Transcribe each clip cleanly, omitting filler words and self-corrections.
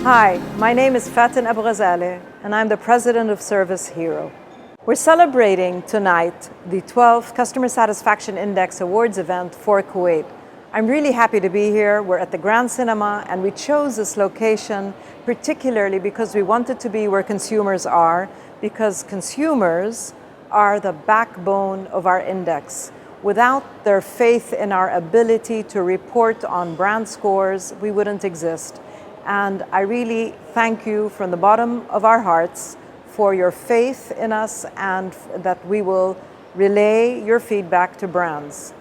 Hi, my name is Fatin Abghazaleh, and I'm the president of Service Hero. We're celebrating tonight the 12th Customer Satisfaction Index Awards event for Kuwait. I'm really happy to be here. We're at the Grand Cinema, and we chose this location particularly because we wanted to be where consumers are, because consumers are the backbone of our index. Without their faith in our ability to report on brand scores, we wouldn't exist. And I really thank you from the bottom of our hearts for your faith in us and that we will relay your feedback to brands.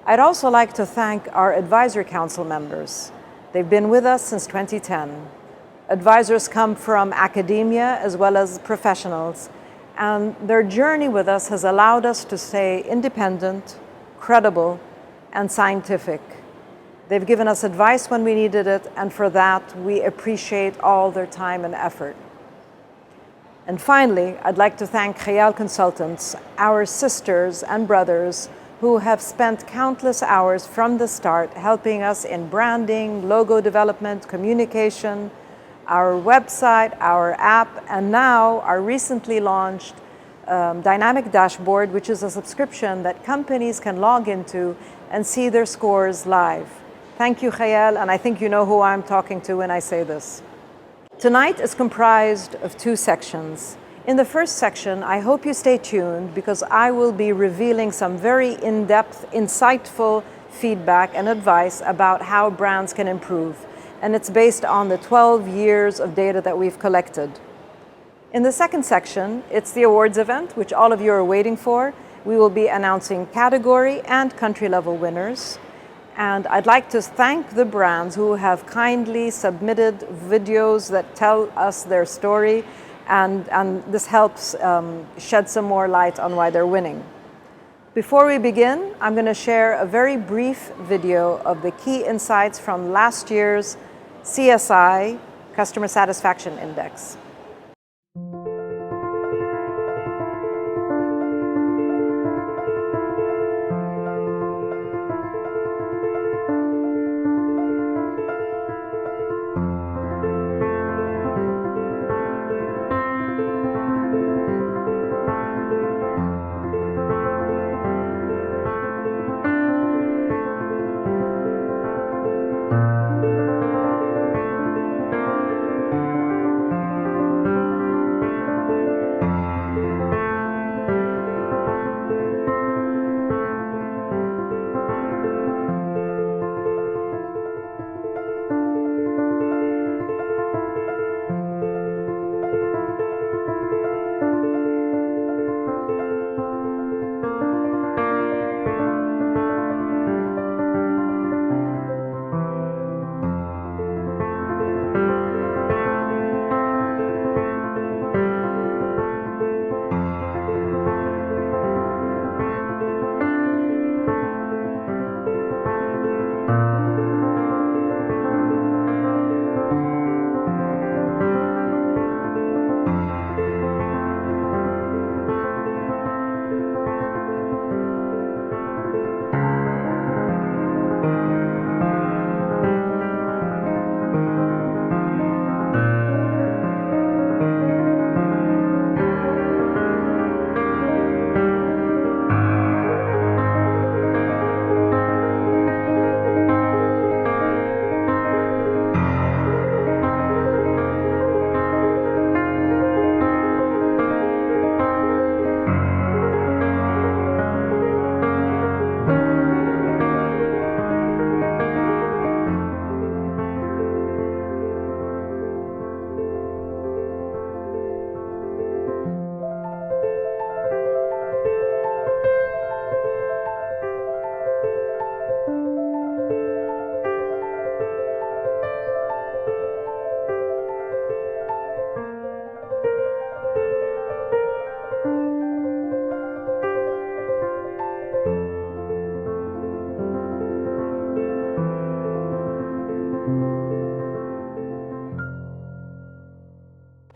I'd also like to thank our Advisory Council members. They've been with us since 2010. Advisors come from academia as well as professionals, and their journey with us has allowed us to stay independent, credible, and scientific. They've given us advice when we needed it, and for that, we appreciate all their time and effort. And finally, I'd like to thank Khayal Consultants, our sisters and brothers who have spent countless hours from the start helping us in branding, logo development, communication, our website, our app, and now our recently launched dynamic dashboard, which is a subscription that companies can log into and see their scores live. Thank you, Khayal, and I think you know who I'm talking to when I say this. Tonight is comprised of two sections. In the first section, I hope you stay tuned because I will be revealing some very in-depth, insightful feedback and advice about how brands can improve. And it's based on the 12 years of data that we've collected. In the second section, it's the awards event, which all of you are waiting for. We will be announcing category and country level winners. And I'd like to thank the brands who have kindly submitted videos that tell us their story, and this helps shed some more light on why they're winning. Before we begin, I'm going to share a very brief video of the key insights from last year's CSI, Customer Satisfaction Index.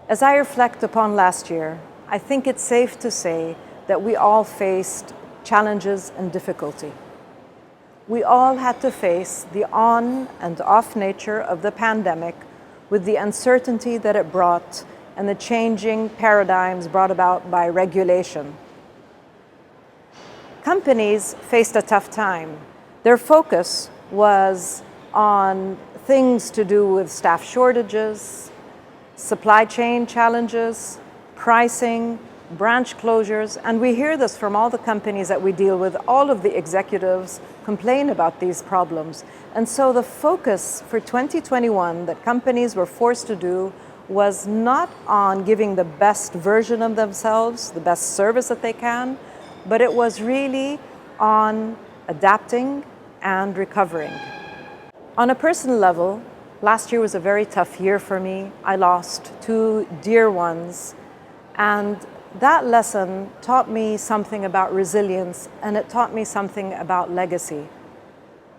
As I reflect upon last year, I think it's safe to say that we all faced challenges and difficulty. We all had to face the on and off nature of the pandemic with the uncertainty that it brought and the changing paradigms brought about by regulation. Companies faced a tough time. Their focus was on things to do with staff shortages, supply chain challenges, pricing, branch closures, and we hear this from all the companies that we deal with. All of the executives complain about these problems. And so the focus for 2021 that companies were forced to do was not on giving the best version of themselves, the best service that they can, but it was really on adapting and recovering. On a personal level, last year was a very tough year for me. I lost 2 dear ones, and that lesson taught me something about resilience, and it taught me something about legacy.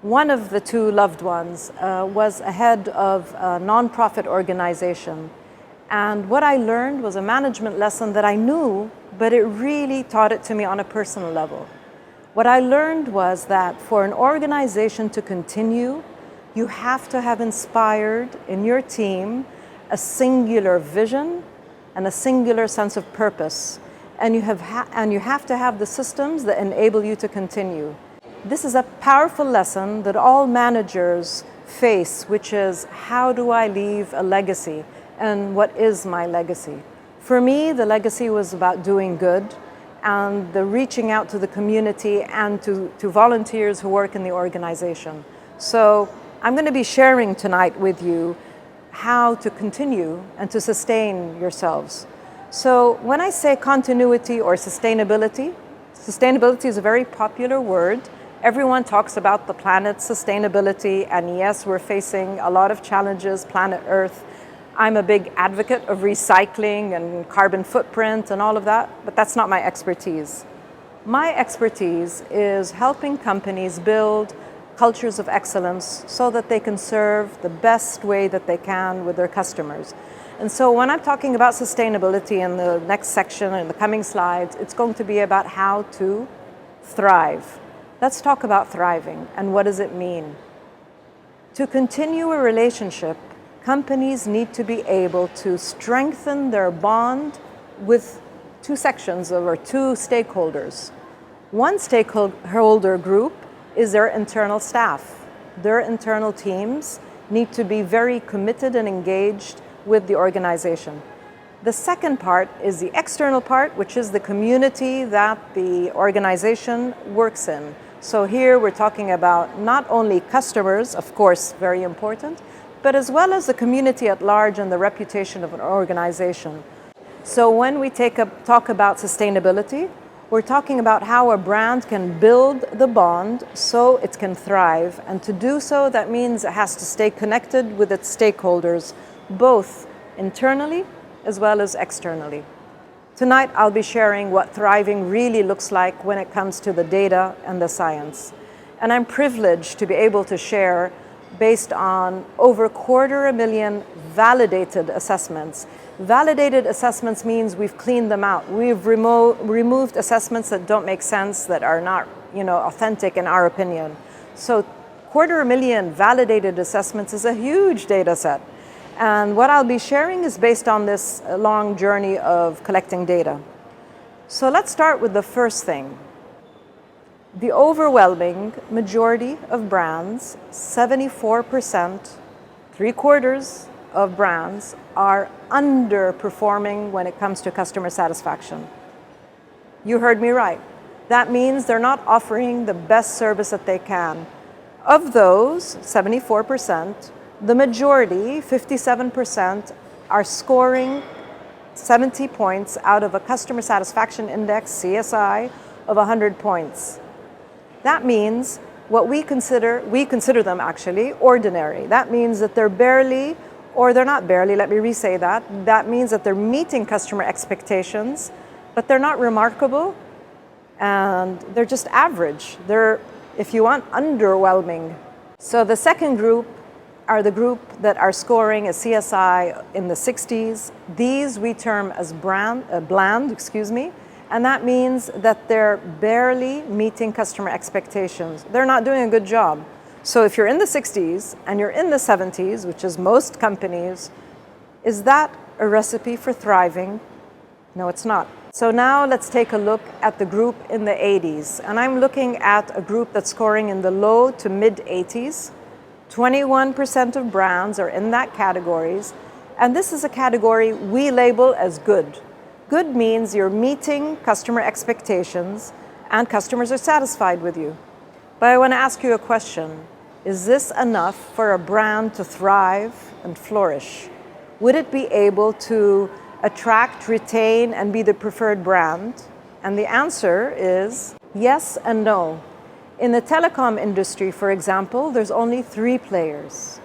One of the 2 loved ones was a head of a nonprofit organization, and what I learned was a management lesson that I knew, but it really taught it to me on a personal level. What I learned was that for an organization to continue, you have to have inspired in your team a singular vision and a singular sense of purpose. And you have to have the systems that enable you to continue. This is a powerful lesson that all managers face, which is, how do I leave a legacy? And what is my legacy? For me, the legacy was about doing good and the reaching out to the community and to volunteers who work in the organization. So I'm going to be sharing tonight with you how to continue and to sustain yourselves. So when I say continuity or sustainability, sustainability is a very popular word. Everyone talks about the planet's sustainability, and yes, we're facing a lot of challenges, planet Earth. I'm a big advocate of recycling and carbon footprint and all of that, but that's not my expertise. My expertise is helping companies build cultures of excellence so that they can serve the best way that they can with their customers. And so when I'm talking about sustainability in the next section, in the coming slides, it's going to be about how to thrive. Let's talk about thriving and what does it mean. To continue a relationship, companies need to be able to strengthen their bond with 2 sections or 2 stakeholders. One stakeholder group is their internal staff. Their internal teams need to be very committed and engaged with the organization. The second part is the external part, which is the community that the organization works in. So here we're talking about not only customers, of course, very important, but as well as the community at large and the reputation of an organization. So when we talk about sustainability, we're talking about how a brand can build the bond so it can thrive. And to do so, that means it has to stay connected with its stakeholders, both internally as well as externally. Tonight, I'll be sharing what thriving really looks like when it comes to the data and the science. And I'm privileged to be able to share based on over 250,000 validated assessments. Validated assessments means we've cleaned them out. We've removed assessments that don't make sense, that are not, authentic in our opinion. So 250,000 validated assessments is a huge data set. And what I'll be sharing is based on this long journey of collecting data. So let's start with the first thing. The overwhelming majority of brands, 74%, 3/4 of brands, are underperforming when it comes to customer satisfaction. You heard me right. That means they're not offering the best service that they can. Of those 74%, the majority, 57%, are scoring 70 points out of a customer satisfaction index, CSI, of 100 points. That means we consider them actually ordinary. That means that they're barely, or they're not barely, let me re-say that. That means that they're meeting customer expectations, but they're not remarkable, and they're just average. They're, if you want, underwhelming. So the second group are the group that are scoring a CSI in the 60s. These we term as bland, and that means that they're barely meeting customer expectations. They're not doing a good job. So if you're in the 60s and you're in the 70s, which is most companies, Is that a recipe for thriving? No, it's not. So now let's take a look at the group in the 80s. And I'm looking at a group that's scoring in the low to mid 80s. 21% of brands are in that categories. And this is a category we label as good. Good means you're meeting customer expectations and customers are satisfied with you. But I want to ask you a question. Is this enough for a brand to thrive and flourish? Would it be able to attract, retain, and be the preferred brand? And the answer is yes and no. In the telecom industry, for example, there's only 3 players.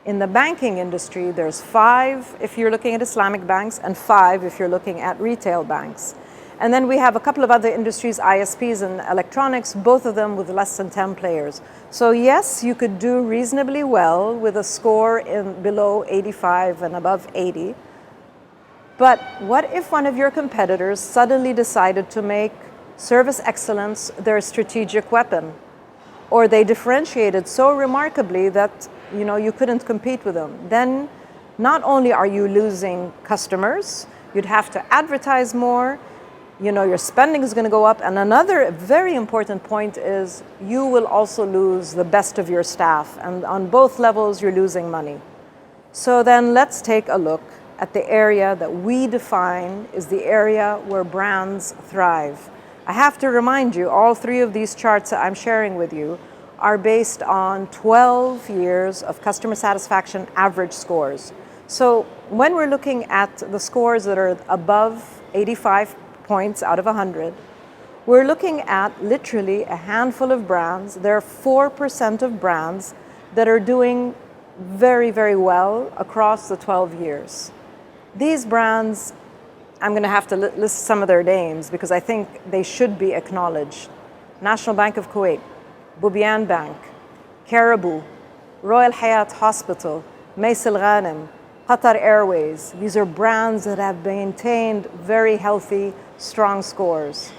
In the banking industry, there's 5 if you're looking at Islamic banks and 5 if you're looking at retail banks. And then we have a couple of other industries, ISPs and electronics, both of them with less than 10 players. So yes, you could do reasonably well with a score in below 85 and above 80. But what if one of your competitors suddenly decided to make service excellence their strategic weapon? Or they differentiated so remarkably that you couldn't compete with them? Then not only are you losing customers, you'd have to advertise more, your spending is going to go up. And another very important point is you will also lose the best of your staff. And on both levels, you're losing money. So then let's take a look at the area that we define is the area where brands thrive. I have to remind you, all 3 of these charts that I'm sharing with you are based on 12 years of customer satisfaction average scores. So when we're looking at the scores that are above 85 points out of 100, we're looking at literally a handful of brands. There are 4% of brands that are doing very, very well across the 12 years. These brands, I'm going to have to list some of their names because I think they should be acknowledged. National Bank of Kuwait, Bubiyan Bank, Caribou, Royal Hayat Hospital, Mace Al Ghanem, Qatar Airways. These are brands that have maintained very healthy, strong scores.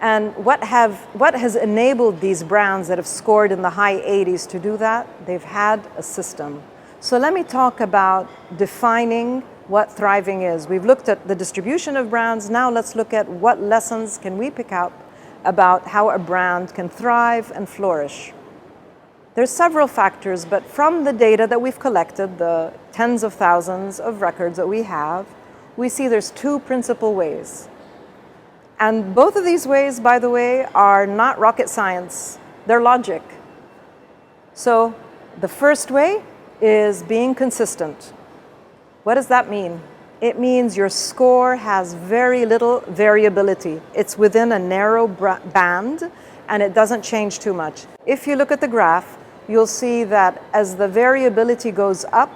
And what has enabled these brands that have scored in the high 80s to do that? They've had a system. So let me talk about defining what thriving is. We've looked at the distribution of brands. Now let's look at what lessons can we pick up about how a brand can thrive and flourish. There's several factors, but from the data that we've collected, the tens of thousands of records that we have, we see there's 2 principal ways. And both of these ways, by the way, are not rocket science. They're logic. So the first way is being consistent. What does that mean? It means your score has very little variability. It's within a narrow band and it doesn't change too much. If you look at the graph, you'll see that as the variability goes up,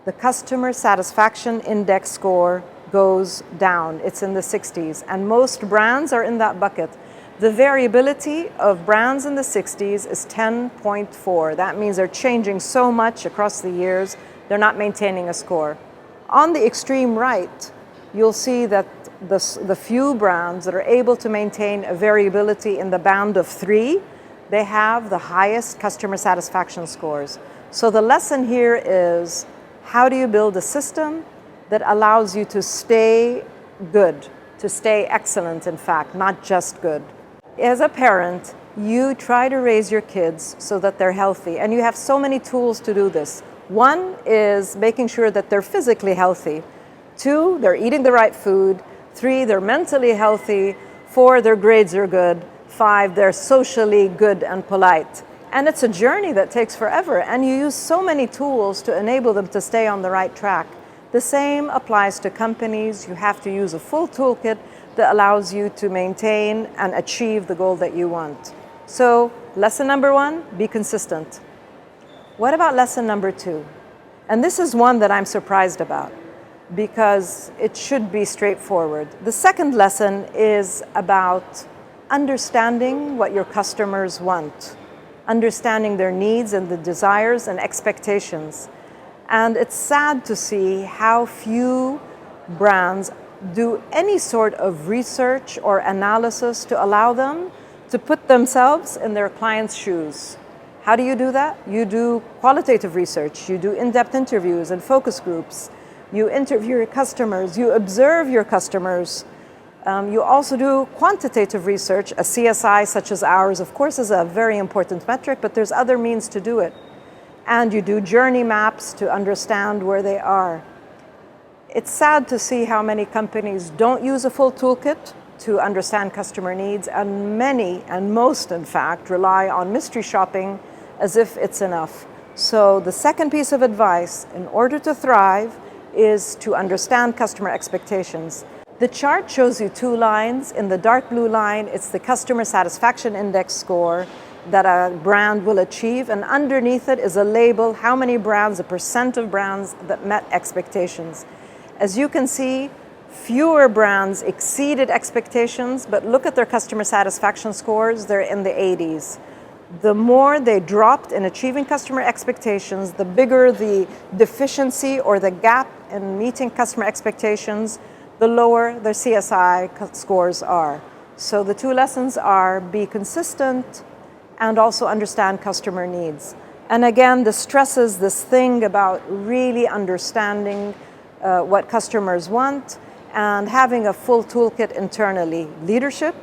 the customer satisfaction index score goes down. It's in the 60s, and most brands are in that bucket. The variability of brands in the 60s is 10.4. That means they're changing so much across the years, they're not maintaining a score. On the extreme right, you'll see that the few brands that are able to maintain a variability in the band of 3, they have the highest customer satisfaction scores. So the lesson here is, how do you build a system that allows you to stay good, to stay excellent, in fact, not just good? As a parent, you try to raise your kids so that they're healthy, and you have so many tools to do this. 1 is making sure that they're physically healthy. 2, they're eating the right food. 3, they're mentally healthy. 4, their grades are good. 5, they're socially good and polite. And it's a journey that takes forever, and you use so many tools to enable them to stay on the right track. The same applies to companies. You have to use a full toolkit that allows you to maintain and achieve the goal that you want. So, lesson number 1, be consistent. What about lesson number 2? And this is one that I'm surprised about because it should be straightforward. The second lesson is about understanding what your customers want, understanding their needs and the desires and expectations. And it's sad to see how few brands do any sort of research or analysis to allow them to put themselves in their clients' shoes. How do you do that? You do qualitative research, you do in-depth interviews and focus groups, You interview your customers, you observe your customers. You also do quantitative research. A CSI such as ours, of course, is a very important metric, but there's other means to do it. And you do journey maps to understand where they are. It's sad to see how many companies don't use a full toolkit to understand customer needs, and many, and most in fact, rely on mystery shopping as if it's enough. So the second piece of advice, in order to thrive, is to understand customer expectations. The chart shows you two lines. In the dark blue line, it's the customer satisfaction index score that a brand will achieve, and underneath it is a label, how many brands, a percent of brands that met expectations. As you can see, fewer brands exceeded expectations, but look at their customer satisfaction scores, they're in the 80s. The more they dropped in achieving customer expectations, the bigger the deficiency or the gap in meeting customer expectations, the lower their CSI scores are. So the two lessons are: be consistent and also understand customer needs. And again, this stresses this thing about really understanding what customers want and having a full toolkit internally: leadership,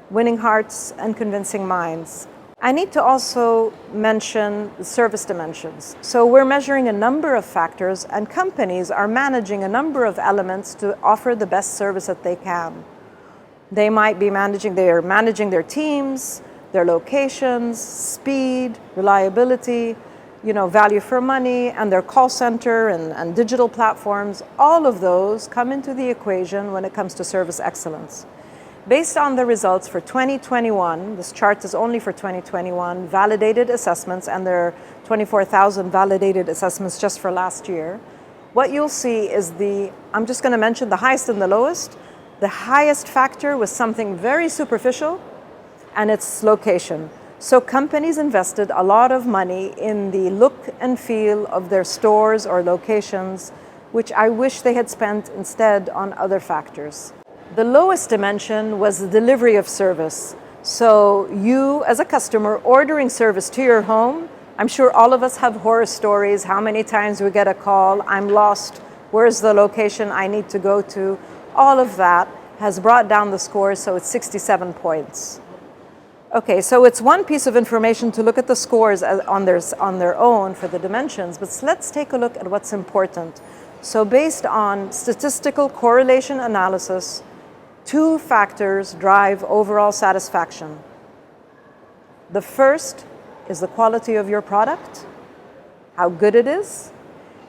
winning hearts, and convincing minds. I need to also mention the service dimensions. So we're measuring a number of factors, and companies are managing a number of elements to offer the best service that they can. They might be managing their teams, their locations, speed, reliability, value for money, and their call center and digital platforms. All of those come into the equation when it comes to service excellence. Based on the results for 2021, this chart is only for 2021, validated assessments, and there are 24,000 validated assessments just for last year. What you'll see is I'm just going to mention the highest and the lowest. The highest factor was something very superficial, and it's location. So companies invested a lot of money in the look and feel of their stores or locations, which I wish they had spent instead on other factors. The lowest dimension was the delivery of service. So you, as a customer, ordering service to your home, I'm sure all of us have horror stories, how many times we get a call, I'm lost, where's the location I need to go to? All of that has brought down the scores, so it's 67 points. Okay, so it's one piece of information to look at the scores on their own for the dimensions, but let's take a look at what's important. So based on statistical correlation analysis, two factors drive overall satisfaction. The first is the quality of your product, how good it is,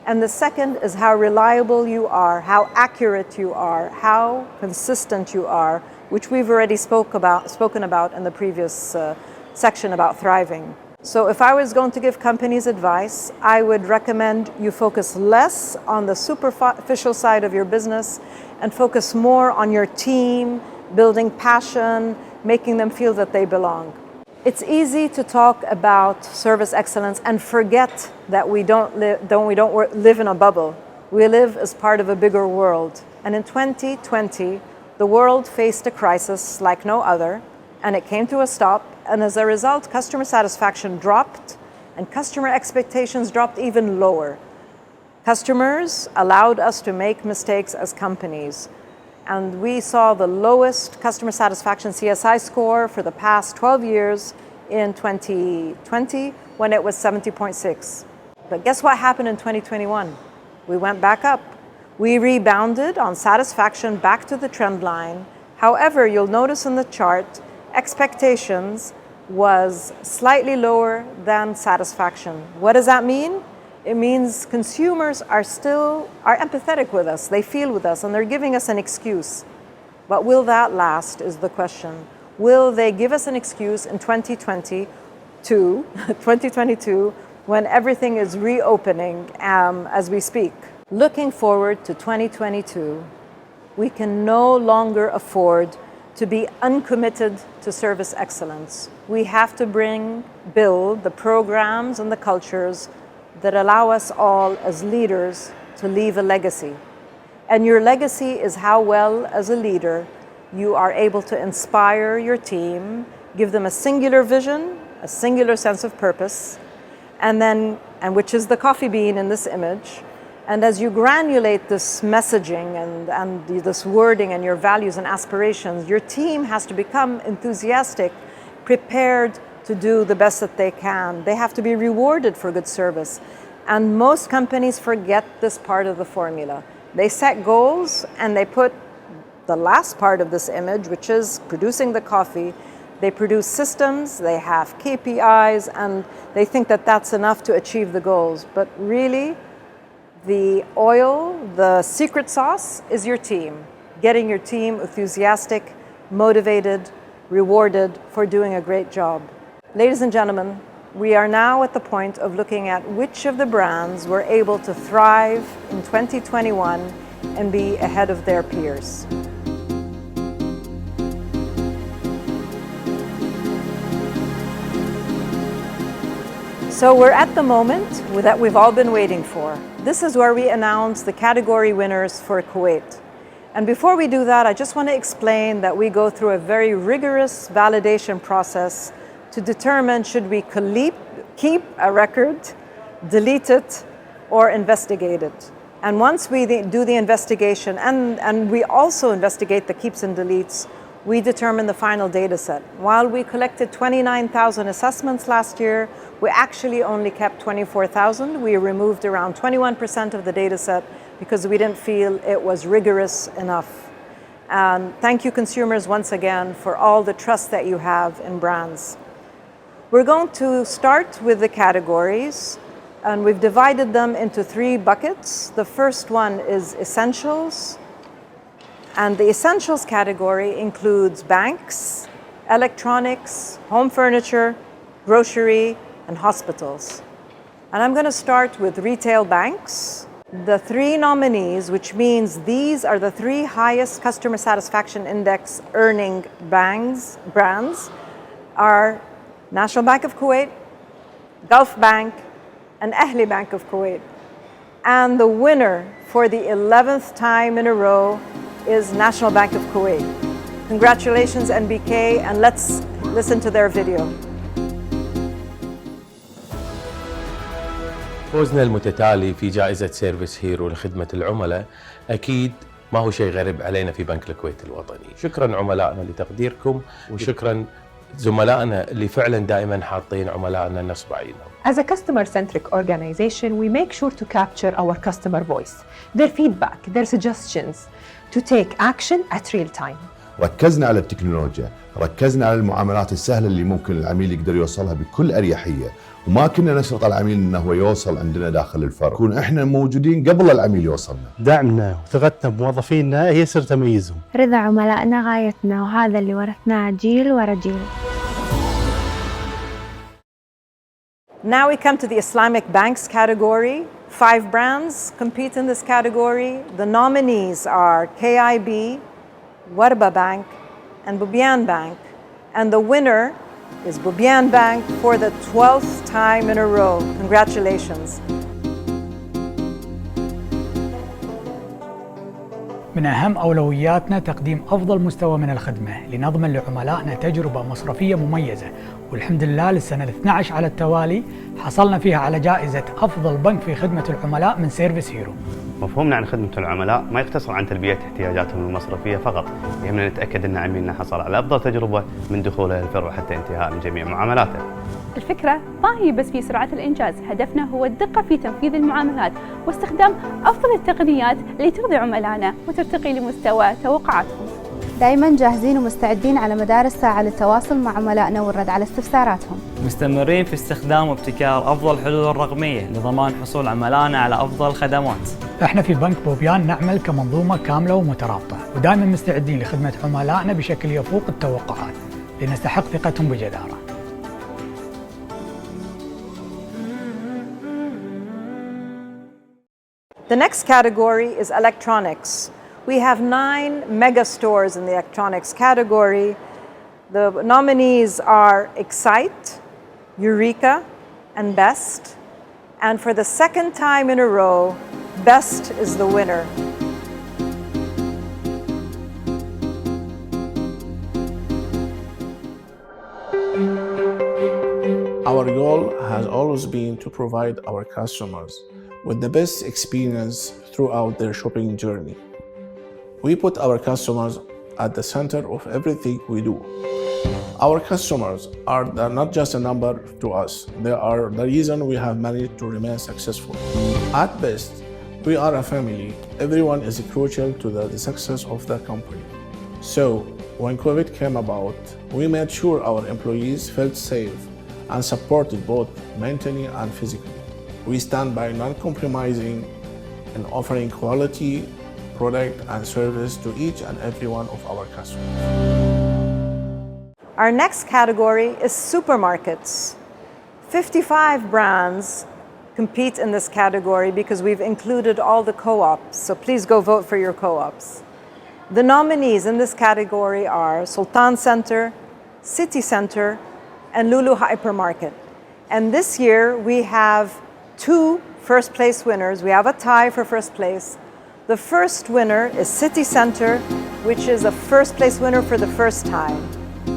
and the second is how reliable you are, how accurate you are, how consistent you are, which we've already spoken about in the previous section about thriving. So if I was going to give companies advice, I would recommend you focus less on the superficial side of your business and focus more on your team, building passion, making them feel that they belong. It's easy to talk about service excellence and forget that we don't live in a bubble. We live as part of a bigger world. And in 2020, the world faced a crisis like no other, and it came to a stop. And as a result, customer satisfaction dropped and customer expectations dropped even lower. Customers allowed us to make mistakes as companies. And we saw the lowest customer satisfaction CSI score for the past 12 years in 2020 when it was 70.6. But guess what happened in 2021? We went back up. We rebounded on satisfaction back to the trend line. However, you'll notice in the chart, expectations was slightly lower than satisfaction. What does that mean? It means consumers are empathetic with us, they feel with us, and they're giving us an excuse. But will that last is the question. Will they give us an excuse in 2022, when everything is reopening as we speak? Looking forward to 2022, we can no longer afford to be uncommitted to service excellence. We have to build the programs and the cultures that allow us all as leaders to leave a legacy. And your legacy is how well, as a leader, you are able to inspire your team, give them a singular vision, a singular sense of purpose, and which is the coffee bean in this image, And as you granulate this messaging and this wording and your values and aspirations, your team has to become enthusiastic, prepared to do the best that they can. They have to be rewarded for good service. And most companies forget this part of the formula. They set goals and they put the last part of this image, which is producing the coffee. They produce systems, they have KPIs, and they think that that's enough to achieve the goals. But really, the oil, the secret sauce is your team. Getting your team enthusiastic, motivated, rewarded for doing a great job. Ladies and gentlemen, we are now at the point of looking at which of the brands were able to thrive in 2021 and be ahead of their peers. So we're at the moment that we've all been waiting for. This is where we announce the category winners for Kuwait. And before we do that, I just want to explain that we go through a very rigorous validation process to determine should we keep a record, delete it, or investigate it. And once we do the investigation, and we also investigate the keeps and deletes, we determine the final data set. While we collected 29,000 assessments last year, we actually only kept 24,000. We removed around 21% of the data set because we didn't feel it was rigorous enough. And thank you, consumers, once again, for all the trust that you have in brands. We're going to start with the categories, and we've divided them into 3 buckets. The first one is essentials. And the essentials category includes banks, electronics, home furniture, grocery, and hospitals. And I'm going to start with retail banks. The 3 nominees, which means these are the 3 highest customer satisfaction index earning brands, are National Bank of Kuwait, Gulf Bank, and Ahli Bank of Kuwait. And the winner for the 11th time in a row is National Bank of Kuwait. Congratulations, NBK, and let's listen to their video. فوزنا المتتالي في جائزة سيرفيس هيرو لخدمة العملاء أكيد ما هو شيء غريب علينا في بنك الكويت الوطني. شكراً عملائنا لتقديركم، وشكراً زملائنا اللي فعلاً دائماً حاطين عملائنا نصب عينهم. As a customer-centric organization, we make sure to capture our customer voice, their feedback, their suggestions, to take action at real time. ركزنا على التكنولوجيا، ركزنا على المعاملات السهلة اللي ممكن العميل يقدر يوصلها بكل أريحية، وما كنا نشرط على العميل انه هو يوصل عندنا داخل الفرع، نكون احنا موجودين قبل العميل يوصلنا. دعمنا وثقتنا بموظفينا هي سر تميزهم. رضا عملائنا غايتنا، وهذا اللي ورثناه جيل ورا جيل. Now we come to the Islamic banks category. 5 brands compete in this category. The nominees are KIB, Warba Bank, and Bubian Bank. And the winner is Bubian Bank for the 12th time in a row. Congratulations. من أهم أولوياتنا تقديم أفضل مستوى من الخدمة لنضمن لعملائنا تجربة مصرفية مميزة، والحمد لله للسنة ال12 على التوالي حصلنا فيها على جائزة أفضل بنك في خدمة العملاء من سيرفيس هيرو. مفهومنا عن خدمة العملاء ما يقتصر عن تلبية احتياجاتهم المصرفية فقط، يهمنا نتأكد أن عميلنا حصل على أفضل تجربة من دخوله للفرع حتى انتهاء من جميع معاملاته. الفكرة ما هي بس في سرعة الإنجاز، هدفنا هو الدقة في تنفيذ المعاملات واستخدام أفضل التقنيات اللي ترضي عملائنا وترتقي لمستوى توقعاتهم. دائما جاهزين ومستعدين على مدار الساعة للتواصل مع عملائنا والرد على استفساراتهم. مستمرين في استخدام وابتكار أفضل حلول رقمية لضمان حصول عملائنا على أفضل خدمات. احنا في بنك بوبيان نعمل كمنظومة كاملة ومترابطة، ودائما مستعدين لخدمة عملائنا بشكل يفوق التوقعات لنستحق ثقتهم بجدارة. The next category is electronics. We have 9 mega stores in the electronics category. The nominees are Excite, Eureka, and Best. And for the second time in a row, Best is the winner. Our goal has always been to provide our customers with the best experience throughout their shopping journey. We put our customers at the center of everything we do. Our customers are not just a number to us, they are the reason we have managed to remain successful. At best, we are a family. Everyone is crucial to the success of the company. So, when COVID came about, we made sure our employees felt safe and supported both mentally and physically. We stand by non-compromising in offering quality product and service to each and every one of our customers. Our next category is supermarkets. 55 brands compete in this category because we've included all the co-ops, so please go vote for your co-ops. The nominees in this category are Sultan Center, City Center, and Lulu Hypermarket. And this year we have 2 first place winners. We have a tie for first place. The first winner is City Center, which is a first place winner for the first time.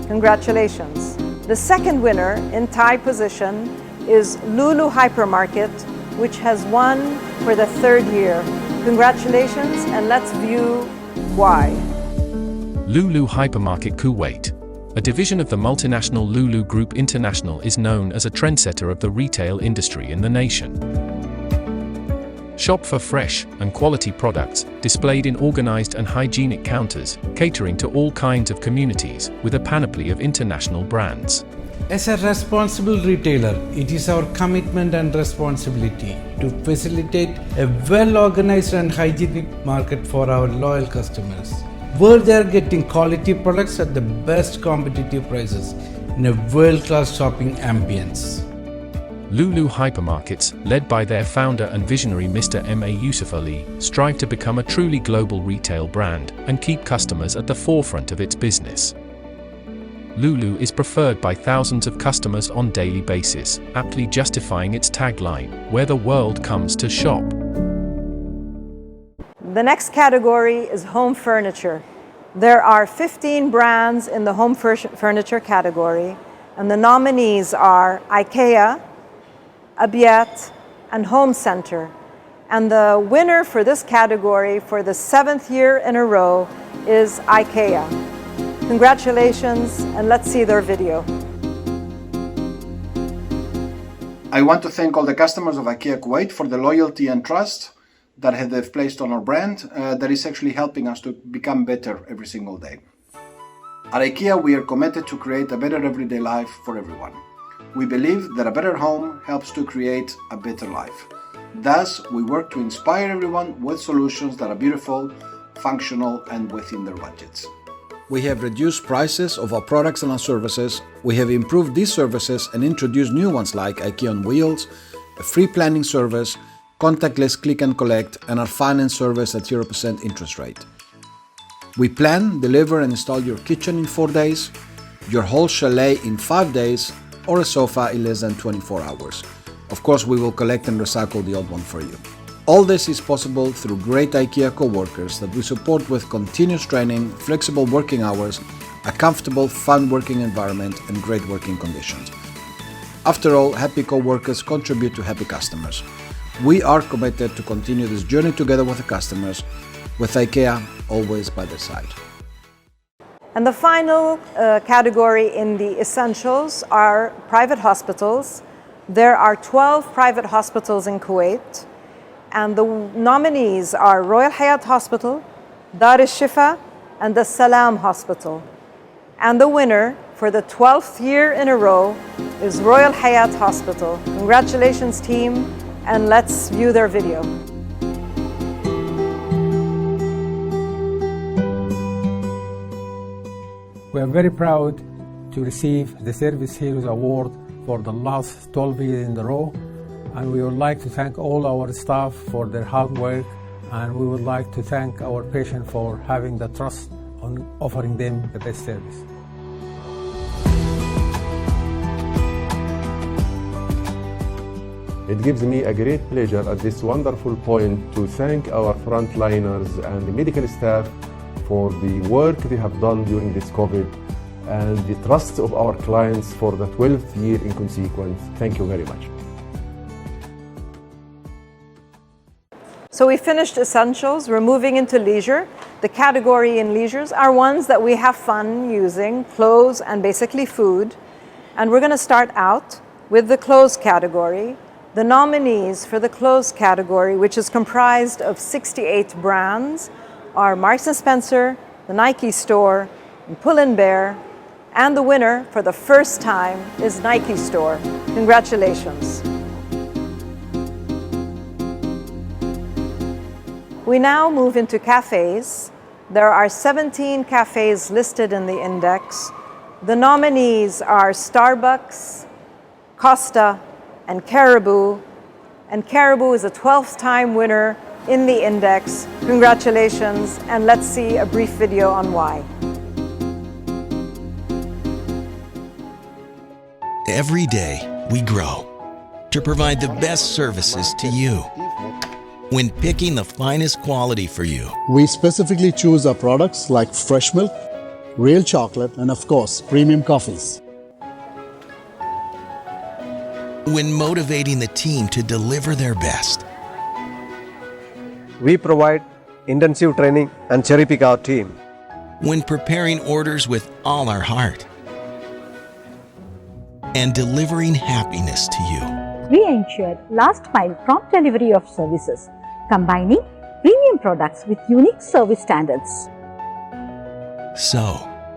Congratulations. The second winner in tie position is Lulu Hypermarket, which has won for the 3rd year. Congratulations, and let's view why. Lulu Hypermarket Kuwait, a division of the multinational Lulu Group International, is known as a trendsetter of the retail industry in the nation. Shop for fresh and quality products, displayed in organized and hygienic counters, catering to all kinds of communities, with a panoply of international brands. As a responsible retailer, it is our commitment and responsibility to facilitate a well-organized and hygienic market for our loyal customers, where they are getting quality products at the best competitive prices in a world-class shopping ambience. Lulu Hypermarkets, led by their founder and visionary Mr. M.A. Yusuf Ali, strive to become a truly global retail brand and keep customers at the forefront of its business. Lulu is preferred by thousands of customers on a daily basis, aptly justifying its tagline, "Where the world comes to shop." The next category is home furniture. There are 15 brands in the home furniture category, and the nominees are IKEA, Abiyat, and Home Center. And the winner for this category for the 7th year in a row is IKEA. Congratulations, and let's see their video. I want to thank all the customers of IKEA Kuwait for the loyalty and trust that they've placed on our brand that is actually helping us to become better every single day. At IKEA, we are committed to create a better everyday life for everyone. We believe that a better home helps to create a better life. Thus, we work to inspire everyone with solutions that are beautiful, functional, and within their budgets. We have reduced prices of our products and our services. We have improved these services and introduced new ones like IKEA on Wheels, a free planning service, contactless click and collect, and our finance service at 0% interest rate. We plan, deliver, and install your kitchen in 4 days, your whole chalet in 5 days, or a sofa in less than 24 hours. Of course, we will collect and recycle the old one for you. All this is possible through great IKEA co-workers that we support with continuous training, flexible working hours, a comfortable, fun working environment, and great working conditions. After all, happy co-workers contribute to happy customers. We are committed to continue this journey together with the customers, with IKEA always by their side. And the final category in the essentials are private hospitals. There are 12 private hospitals in Kuwait, and the nominees are Royal Hayat Hospital, Dar al-Shifa, and the Salam Hospital. And the winner for the 12th year in a row is Royal Hayat Hospital. Congratulations, team, and let's view their video. We are very proud to receive the Service Heroes Award for the last 12 years in a row, and we would like to thank all our staff for their hard work, and we would like to thank our patients for having the trust on offering them the best service. It gives me a great pleasure at this wonderful point to thank our frontliners and the medical staff for the work they have done during this COVID and the trust of our clients for the 12th year in consequence. Thank you very much. So we finished essentials, we're moving into leisure. The category in leisures are ones that we have fun using, clothes and basically food. And we're gonna start out with the clothes category. The nominees for the clothes category, which is comprised of 68 brands, are Marks & Spencer, the Nike Store, and Pull & Bear, and the winner for the first time is Nike Store. Congratulations. We now move into cafes. There are 17 cafes listed in the index. The nominees are Starbucks, Costa, and Caribou is a 12th time winner in the index. Congratulations, and let's see a brief video on why. Every day, we grow to provide the best services to you. When picking the finest quality for you, we specifically choose our products like fresh milk, real chocolate, and of course, premium coffees. When motivating the team to deliver their best, we provide intensive training and cherry pick our team. When preparing orders with all our heart, and delivering happiness to you, we ensure last-mile prompt delivery of services, combining premium products with unique service standards. So,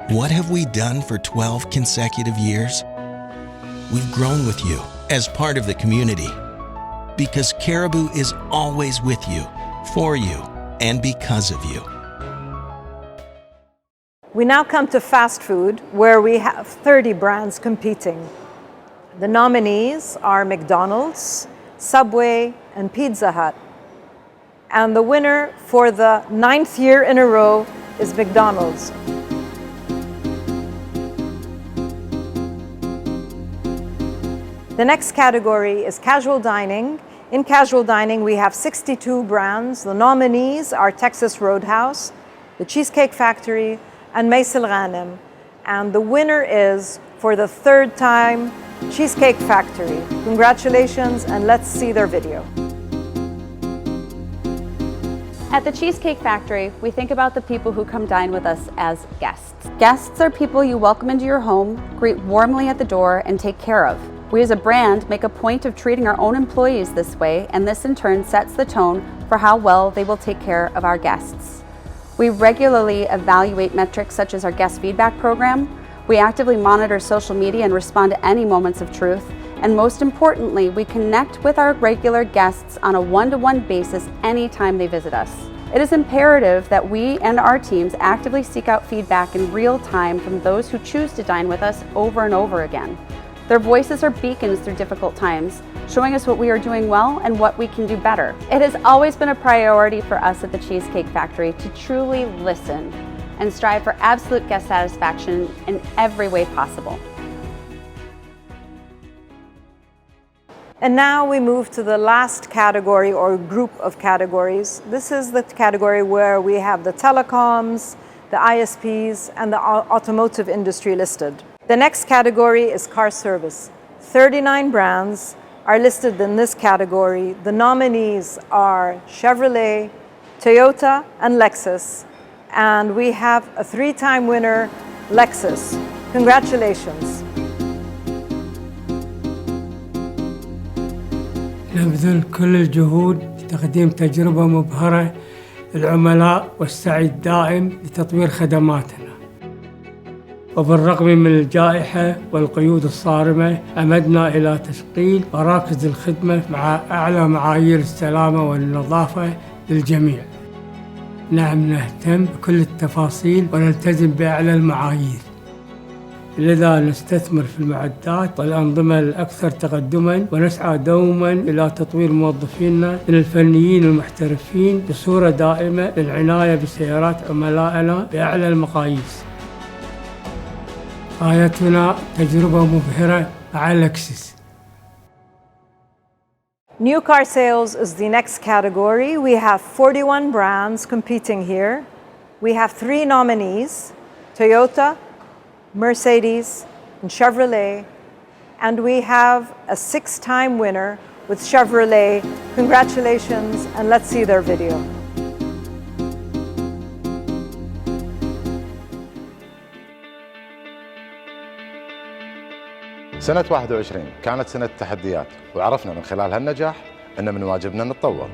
what have we done for 12 consecutive years? We've grown with you as part of the community, because Caribou is always with you, for you, and because of you. We now come to fast food, where we have 30 brands competing. The nominees are McDonald's, Subway, and Pizza Hut. And the winner for the 9th year in a row is McDonald's. The next category is casual dining. In casual dining, we have 62 brands. The nominees are Texas Roadhouse, the Cheesecake Factory, and Maisel Ghanem. And the winner is, for the 3rd time, Cheesecake Factory. Congratulations, and let's see their video. At the Cheesecake Factory, we think about the people who come dine with us as guests. Guests are people you welcome into your home, greet warmly at the door, and take care of. We as a brand make a point of treating our own employees this way, and this in turn sets the tone for how well they will take care of our guests. We regularly evaluate metrics such as our guest feedback program. We actively monitor social media and respond to any moments of truth. And most importantly, we connect with our regular guests on a one-to-one basis anytime they visit us. It is imperative that we and our teams actively seek out feedback in real time from those who choose to dine with us over and over again. Their voices are beacons through difficult times, showing us what we are doing well and what we can do better. It has always been a priority for us at the Cheesecake Factory to truly listen and strive for absolute guest satisfaction in every way possible. And now we move to the last category or group of categories. This is the category where we have the telecoms, the ISPs, and the automotive industry listed. The next category is car service. 39 brands are listed in this category. The nominees are Chevrolet, Toyota, and Lexus. And we have a 3-time winner, Lexus. Congratulations. نبذل كل الجهود لتقديم تجربة مبهرة للعملاء والسعي دائم لتطوير خدماتنا. وبالرغم من الجائحة والقيود الصارمة أمدنا إلى تشغيل مراكز الخدمة مع أعلى معايير السلامة والنظافة للجميع. نعم، نهتم بكل التفاصيل ونلتزم بأعلى المعايير. لذا نستثمر في المعدات والأنظمة الأكثر تقدماً ونسعى دوماً إلى تطوير موظفينا من الفنيين المحترفين بصورة دائمة للعناية بسيارات عملائنا بأعلى المقاييس. غايتنا تجربة مبهرة مع لكسس. New car sales is the next category. We have 41 brands competing here. We have 3 nominees, Toyota, Mercedes, and Chevrolet, and we have a 6-time winner, with Chevrolet. Congratulations, and let's see their video. سنة 21 كانت سنة تحديات، وعرفنا من خلال هالنجاح أن من واجبنا نتطور،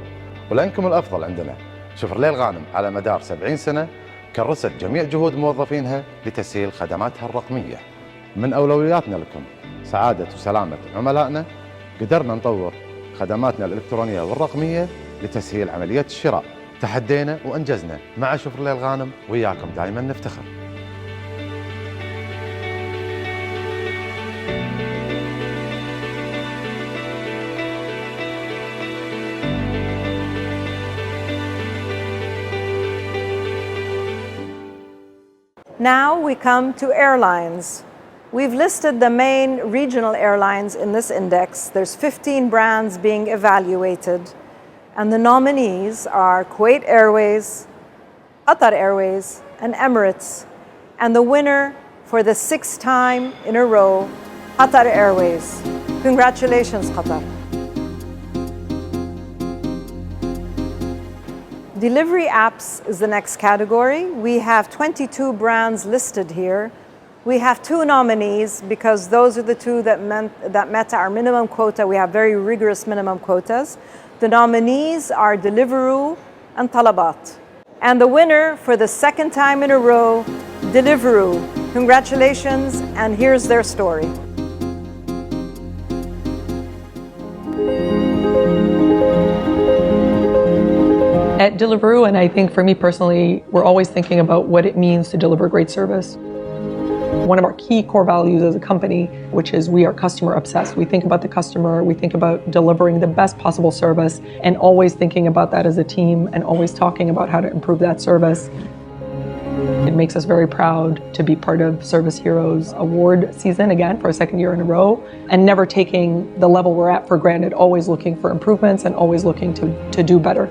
ولأنكم الأفضل عندنا. شفرليه الغانم على مدار 70 سنة كرست جميع جهود موظفينها لتسهيل خدماتها الرقمية. من أولوياتنا لكم سعادة وسلامة عملائنا، قدرنا نطور خدماتنا الإلكترونية والرقمية لتسهيل عملية الشراء. تحدينا وأنجزنا مع شفرليه الغانم، وياكم دائما نفتخر. Now we come to airlines. We've listed the main regional airlines in this index. There's 15 brands being evaluated, and the nominees are Kuwait Airways, Qatar Airways, and Emirates. And the winner for the 6th time in a row, Qatar Airways. Congratulations, Qatar. Delivery apps is the next category. We have 22 brands listed here. We have 2 nominees because those are the 2 that met our minimum quota. We have very rigorous minimum quotas. The nominees are Deliveroo and Talabat. And the winner for the 2nd time in a row, Deliveroo. Congratulations, and here's their story. At Deliveroo, and I think for me personally, we're always thinking about what it means to deliver great service. One of our key core values as a company, which is we are customer obsessed. We think about the customer, we think about delivering the best possible service, and always thinking about that as a team and always talking about how to improve that service. It makes us very proud to be part of Service Heroes award season again for a 2nd year in a row, and never taking the level we're at for granted, always looking for improvements and always looking to do better.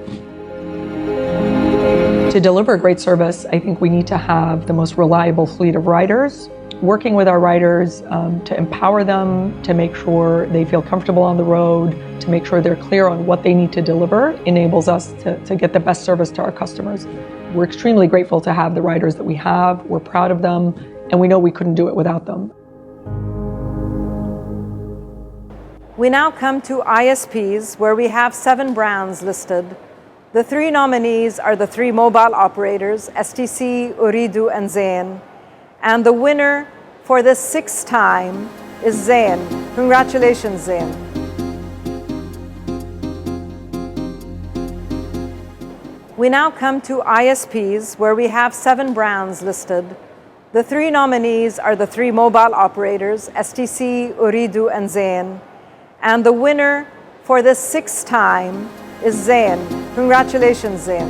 To deliver a great service, I think we need to have the most reliable fleet of riders. Working with our riders to empower them, to make sure they feel comfortable on the road, to make sure they're clear on what they need to deliver, enables us to get the best service to our customers. We're extremely grateful to have the riders that we have. We're proud of them, and we know we couldn't do it without them. We now come to ISPs, where we have 7 brands listed. The 3 nominees are the 3 mobile operators, STC, Ooredoo, and Zain. And the winner for the 6th time is Zain. Congratulations, Zain. We now come to ISPs, where we have 7 brands listed. The 3 nominees are the 3 mobile operators, STC, Ooredoo, and Zain. And the winner for the 6th time is Zain. Congratulations, Zain.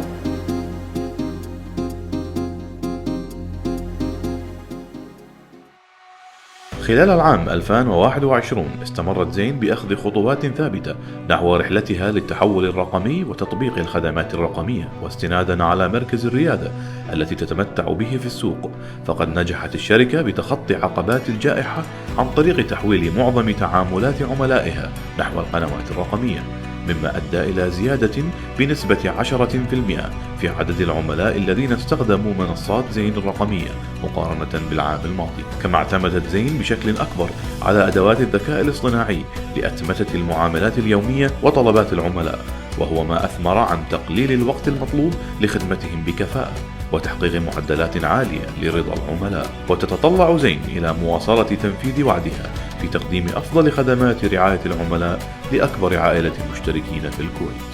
خلال العام 2021 استمرت زين بأخذ خطوات ثابتة نحو رحلتها للتحول الرقمي وتطبيق الخدمات الرقمية، واستنادا على مركز الريادة التي تتمتع به في السوق. فقد نجحت الشركة بتخطي عقبات الجائحة عن طريق تحويل معظم تعاملات عملائها نحو القنوات الرقمية، مما أدى إلى زيادة بنسبة 10% في عدد العملاء الذين استخدموا منصات زين الرقمية مقارنة بالعام الماضي. كما اعتمدت زين بشكل أكبر على أدوات الذكاء الاصطناعي لأتمتة المعاملات اليومية وطلبات العملاء، وهو ما أثمر عن تقليل الوقت المطلوب لخدمتهم بكفاءة وتحقيق معدلات عالية لرضا العملاء. وتتطلع زين إلى مواصلة تنفيذ وعدها في تقديم أفضل خدمات رعاية العملاء لأكبر عائلة مشتركين في الكويت.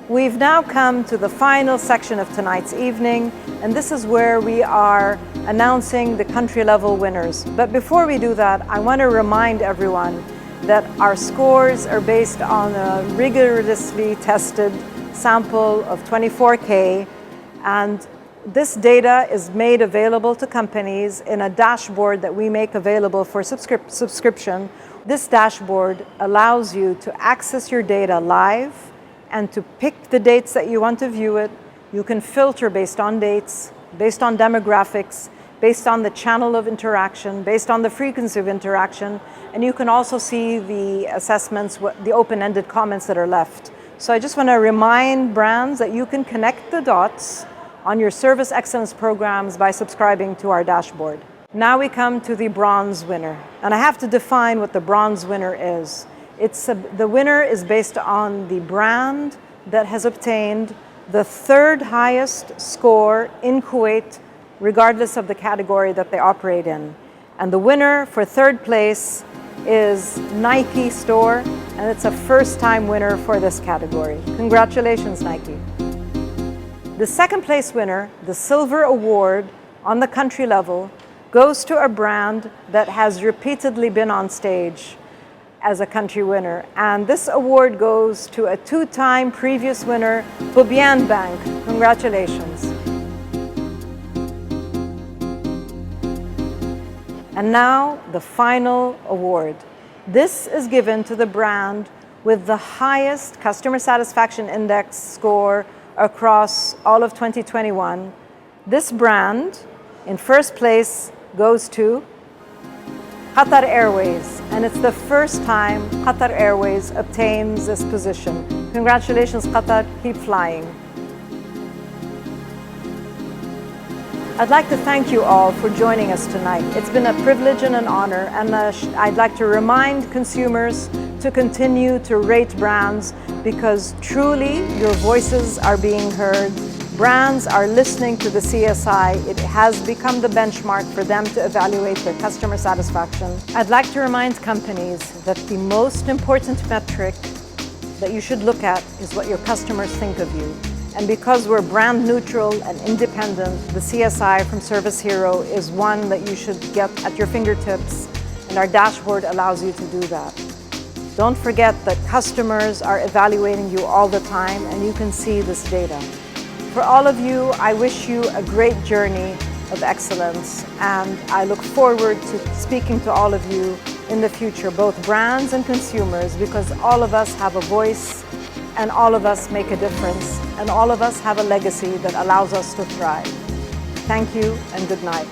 We've now come to the final section of tonight's evening, and this is where we are announcing the country-level winners. But before we do that, I want to remind everyone that our scores are based on a rigorously tested sample of 24K, and this data is made available to companies in a dashboard that we make available for subscription. This dashboard allows you to access your data live and to pick the dates that you want to view it. You can filter based on dates, based on demographics, based on the channel of interaction, based on the frequency of interaction, and you can also see the assessments, the open-ended comments that are left. So I just want to remind brands that you can connect the dots on your service excellence programs by subscribing to our dashboard. Now we come to the bronze winner, and I have to define what the bronze winner is. The winner is based on the brand that has obtained the third highest score in Kuwait, regardless of the category that they operate in. And the winner for third place is Nike store, and it's a first-time winner for this category. Congratulations, Nike. The second place winner, the silver award on the country level, goes to a brand that has repeatedly been on stage as a country winner. And this award goes to a two-time previous winner, Bubian Bank. Congratulations. And now the final award. This is given to the brand with the highest customer satisfaction index score across all of 2021. This brand in first place goes to Qatar Airways, and it's the first time Qatar Airways obtains this position. Congratulations, Qatar, keep flying. I'd like to thank you all for joining us tonight. It's been a privilege and an honor, and I'd like to remind consumers to continue to rate brands because truly your voices are being heard. Brands are listening to the CSI. It has become the benchmark for them to evaluate their customer satisfaction. I'd like to remind companies that the most important metric that you should look at is what your customers think of you. And because we're brand neutral and independent, the CSI from Service Hero is one that you should get at your fingertips, and our dashboard allows you to do that. Don't forget that customers are evaluating you all the time, and you can see this data. For all of you, I wish you a great journey of excellence, and I look forward to speaking to all of you in the future, both brands and consumers, because all of us have a voice and all of us make a difference, and all of us have a legacy that allows us to thrive. Thank you and good night.